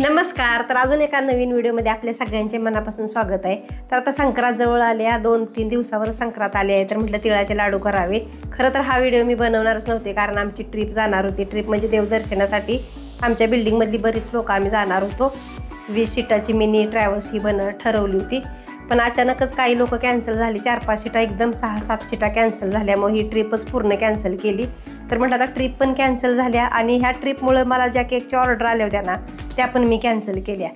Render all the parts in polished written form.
नमस्कार. तर अजून एका नवीन व्हिडिओमध्ये आपल्या सगळ्यांचे मनापासून स्वागत आहे. तर आता संक्रांत जवळ आल्या, 2-3 दिवसावर संक्रांत आली आहे, तर म्हटलं तिळाचे लाडू करावे. खरं तर हा व्हिडिओ मी बनवणारच नव्हते, कारण आमची ट्रिप जाणार होती. ट्रिप म्हणजे देवदर्शनासाठी आमच्या बिल्डिंगमधली बरीच लोक आम्ही जाणार होतो. 20 सीटाची मिनी ट्रॅव्हल्स ही ठरवली होती. पण अचानकच काही लोक कॅन्सल झाली. 4-5 सीटा एकदम 6-7 सीटा कॅन्सल झाल्यामुळे ही ट्रिपच पूर्ण कॅन्सल केली. तर म्हटलं आता ट्रिप पण कॅन्सल झाल्या आणि ह्या ट्रिपमुळे मला ज्या केकच्या ऑर्डर आल्या होत्या ना, त्या पण मी कॅन्सल केल्या.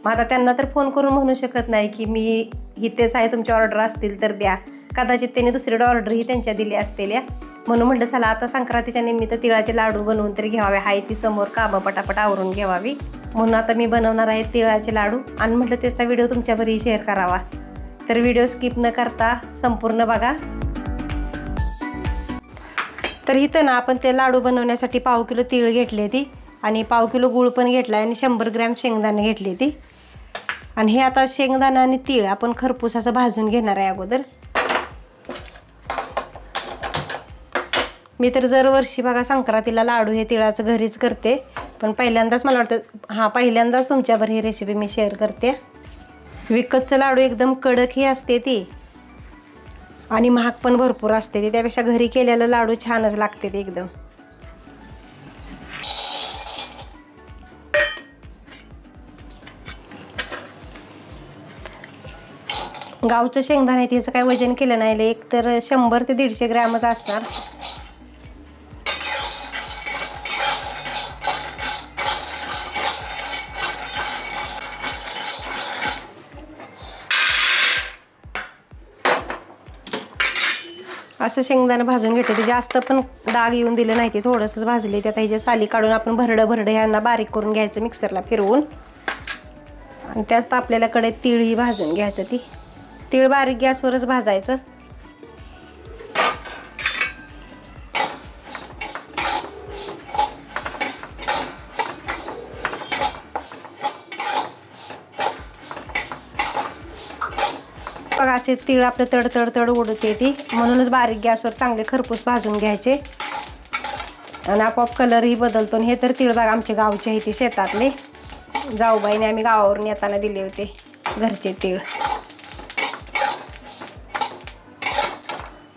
मग आता त्यांना तर फोन करून म्हणू शकत नाही की मी इथेच आहे, तुमच्या ऑर्डर असतील तर द्या. कदाचित त्यांनी दुसरी ऑर्डरही त्यांच्या दिल्या असलेल्या. म्हणून म्हटलं चला आता संक्रांतीच्या निमित्त तिळाचे लाडू बनवून तरी घ्यावे. हाय ती समोर कामं पटापट आवरून घ्यावी. म्हणून आता मी बनवणार आहे तिळाचे लाडू आणि म्हटलं त्याचा व्हिडिओ तुमच्याबरोबर शेअर करावा. तर व्हिडिओ स्किप न करता संपूर्ण बघा. तर इथं ना आपण ते लाडू बनवण्यासाठी 1/2 किलो तीळ घेतले ती आणि 1/2 किलो गूळ पण घेतला आणि 100 ग्रॅम शेंगदाणे घेतले ती. आणि हे आता शेंगदाणा आणि तीळ आपण खरपूस असं भाजून घेणार आहे अगोदर. मी तर दरवर्षी बघा संक्रांतीला लाडू हे तिळाचं घरीच करते, पण पहिल्यांदाच मला वाटतं पहिल्यांदाच तुमच्यावर ही रेसिपी मी शेअर करते. विकतचं लाडू एकदम कडक ही असते ती आणि महाग पण भरपूर असते ती, त्यापेक्षा घरी केलेलं लाडू छानच लागते ते एकदम. गावचं शेंगदाणे आहे त्याचं काय वजन केलं नाही, एक तर 100 ते 150 ग्रॅमच असणार. असं शेंगदाणे भाजून घेतले. ते जास्त पण डाग येऊन दिले नाही, ते थोडंसंच भाजले. त्यात ह्याच्या साली काढून आपण भरडं ह्यांना बारीक करून घ्यायचं मिक्सरला फिरवून. आणि त्यात आपल्याला कडे तीळही भाजून घ्यायचं. ती तीळ बारीक गॅसवरच भाजायचं. बघा असे तीळ आपलं तड उडते ती, म्हणूनच बारीक गॅसवर चांगले खरपूस भाजून घ्यायचे. आणि आपोआप कलरही बदलतो. हे तर तीळ बघा आमचे गावचे आहे, ते शेतातले जाऊबाईने आम्ही गावावरून येताना दिले होते घरचे तीळ.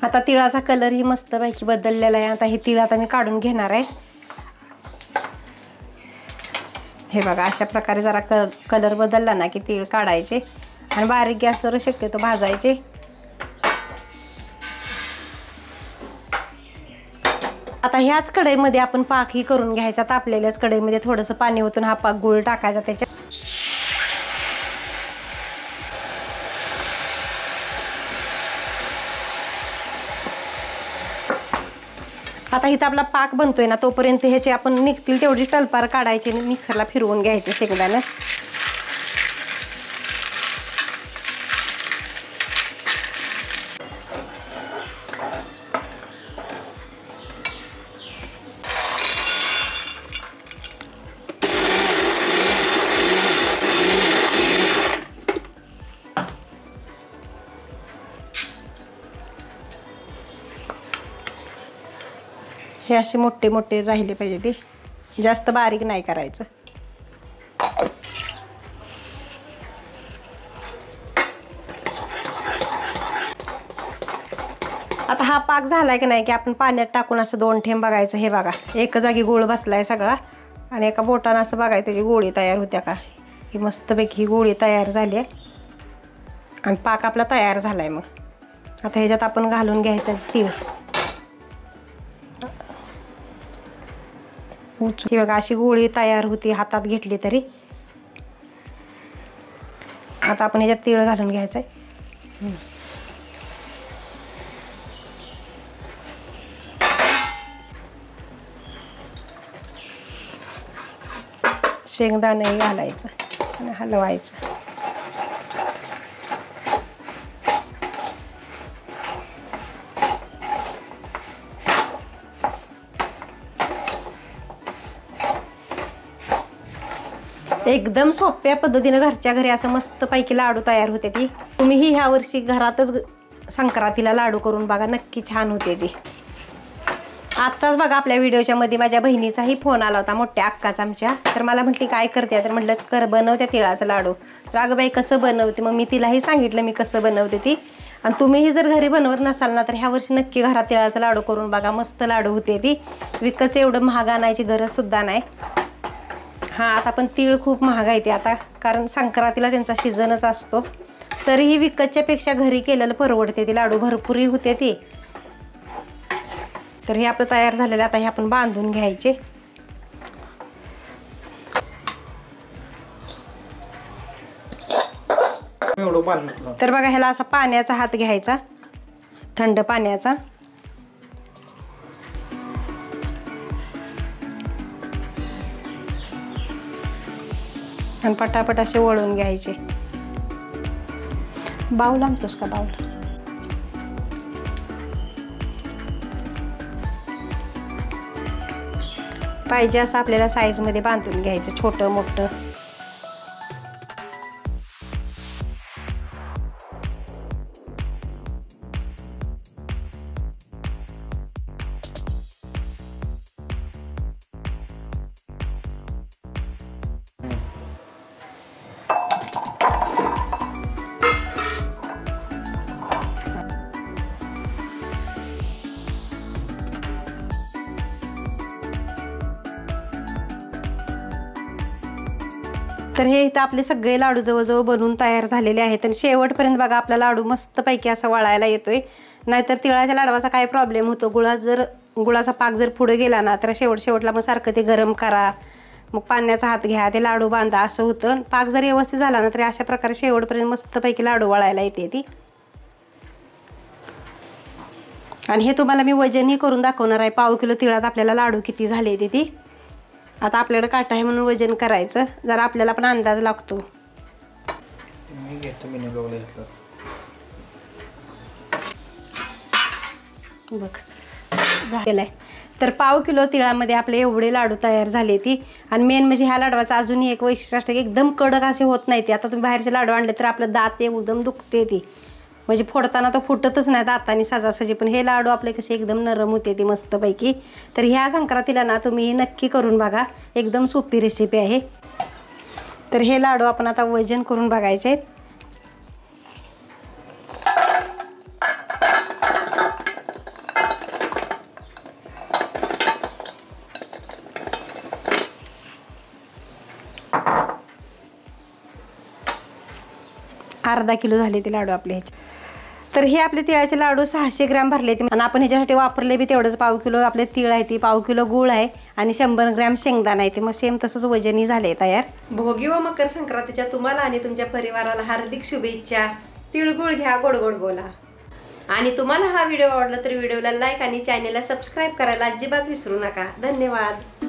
आता तिळाचा कलरही मस्तपैकी बदललेला आहे. आता हे तीळ आता मी काढून घेणार आहे. हे बघा अशा प्रकारे जरा कलर बदलला ना की तीळ काढायचे आणि बारीक गॅसवर शक्यतो भाजायचे. आता ह्याच कढईमध्ये आपण पाकही करून घ्यायचा. तापलेल्याच कढईमध्ये थोडंसं पाणी ओतून हा पाक गूळ टाकायचा त्याच्यात. आता इथं आपला पाक बनतोय ना, तोपर्यंत ह्याचे आपण निघतील तेवढी टलपार काढायची आणि मिक्सरला फिरवून घ्यायचे शेंगदाणे. हे असे मोठे मोठे राहिले पाहिजे, ते जास्त बारीक नाही करायचं. आता हा पाक झालाय की नाही की आपण पाण्यात टाकून असं 2 थेंब बघायचं. हे बघा एक जागी गोळ बसलाय सगळा आणि एका बोटानं असं बघायचं त्याची गोळी तयार होत्या का. ही मस्तपैकी ही गोळी तयार झाली आहे आणि पाक आपला तयार झालाय. मग आता ह्याच्यात आपण घालून घ्यायचं तीळ. ही बघा अशी गोळी तयार होती हातात घेतली तरी. आता आपण ह्याच्यात तीळ घालून घ्यायचंय. शेंगदाणे घालायचं आणि हलवायचं. एकदम सोप्या पद्धतीने घरच्या घरी असं मस्तपैकी लाडू तयार होते. ती तुम्हीही ह्या वर्षी घरातच संक्रांतीला लाडू करून बघा, नक्की छान होते ती. आत्ताच बघा आपल्या व्हिडिओच्या मध्ये माझ्या बहिणीचाही फोन आला होता, मोठ्या अक्काचा आमच्या. तर मला म्हटली काय करते, तर म्हटलं कर बनवते तिळाचा लाडू. तर अगं बाई कसं बनवते, मग मी तिलाही सांगितलं मी कसं बनवते ती. आणि तुम्हीही जर घरी बनवत नसाल ना तर ह्या वर्षी नक्की घरात तिळाचा लाडू करून बघा, मस्त लाडू होते ती. विकतचं एवढं महाग आणायची गरज सुद्धा नाही. हां आता पण तीळ खूप महाग आहे ते आता, कारण संक्रांतीला त्यांचा सीझनच असतो. तरीही विकतच्या पेक्षा घरी केलेलं परवडते ती, लाडू भरपूरही होते ती. तर हे आपलं तयार झालेलं, आता हे आपण बांधून घ्यायचे. तर बघा ह्याला असा पाण्याचा हात घ्यायचा, थंड पाण्याचा. आणि पटापट असे वळून घ्यायचे. बाऊल आणतोस का बाऊल? पाहिजे असं आपल्याला साईज मध्ये बांधून घ्यायचं, छोटं मोठं. तर हे इथं आपले सगळे लाडू जवळजवळ बनवून तयार झालेले आहेत. आणि शेवटपर्यंत बघा आपला लाडू मस्तपैकी असा वळायला येतोय. नाहीतर तिळाच्या लाडवाचा काय प्रॉब्लेम होतो, गुळाचा पाक जर पुढे गेला ना तर शेवटला मग सारखं ते गरम करा, मग पाण्याचा हात घ्या, ते लाडू बांधा असं होतं. पाक जर व्यवस्थित झाला ना तरी अशा प्रकारे शेवटपर्यंत मस्तपैकी लाडू वळायला येते ती. आणि हे तुम्हाला मी वजनही करून दाखवणार आहे, पाव किलो तिळात आपल्याला लाडू किती झाले ते ती. आता आपल्याकडे काटा आहे म्हणून वजन करायचं, जरा आपल्याला पण अंदाज लागतो. बघ झालेलं आहे. तर पाव किलो तिळामध्ये आपले एवढे लाडू तयार झाले ती. आणि मेन म्हणजे ह्या लाडवाचं अजूनही एक वैशिष्ट्य असतं की एकदम कडक असे होत नाही ते. आता तुम्ही बाहेरचे लाडू आणले तर आपलं दात एकदम दुखते ती, म्हणजे फोडताना तर फुटतच नाही दातानी सहजासहजी. पण हे लाडू आपले कसे एकदम नरम होते ती मस्तपैकी. तर ह्या संक्रांतीला ना तुम्ही नक्की करून बघा, एकदम सोपी रेसिपी आहे. तर हे लाडू आपण आता वजन करून बघायचे आहेत. अर्धा किलो झाले ते लाडू आपले ह्याचे. तर हे आपले तिळाचे लाडू 600 ग्रॅम भरले ते. आणि आपण ह्याच्यासाठी वापरले बी तेवढंच. पाव किलो आपले तीळ आहे ती, पाव किलो गूळ आहे आणि 100 ग्रॅम शेंगदाणा आहे ते. मग सेम तसंच वजनही झाले तयार. भोगी व मकर संक्रांतीच्या तुम्हाला आणि तुमच्या परिवाराला हार्दिक शुभेच्छा. तिळगुळ घ्या, गोड गोड बोला. आणि तुम्हाला हा व्हिडिओ आवडला तर व्हिडिओला लाईक आणि चॅनेलला सबस्क्राईब करायला अजिबात विसरू नका. धन्यवाद.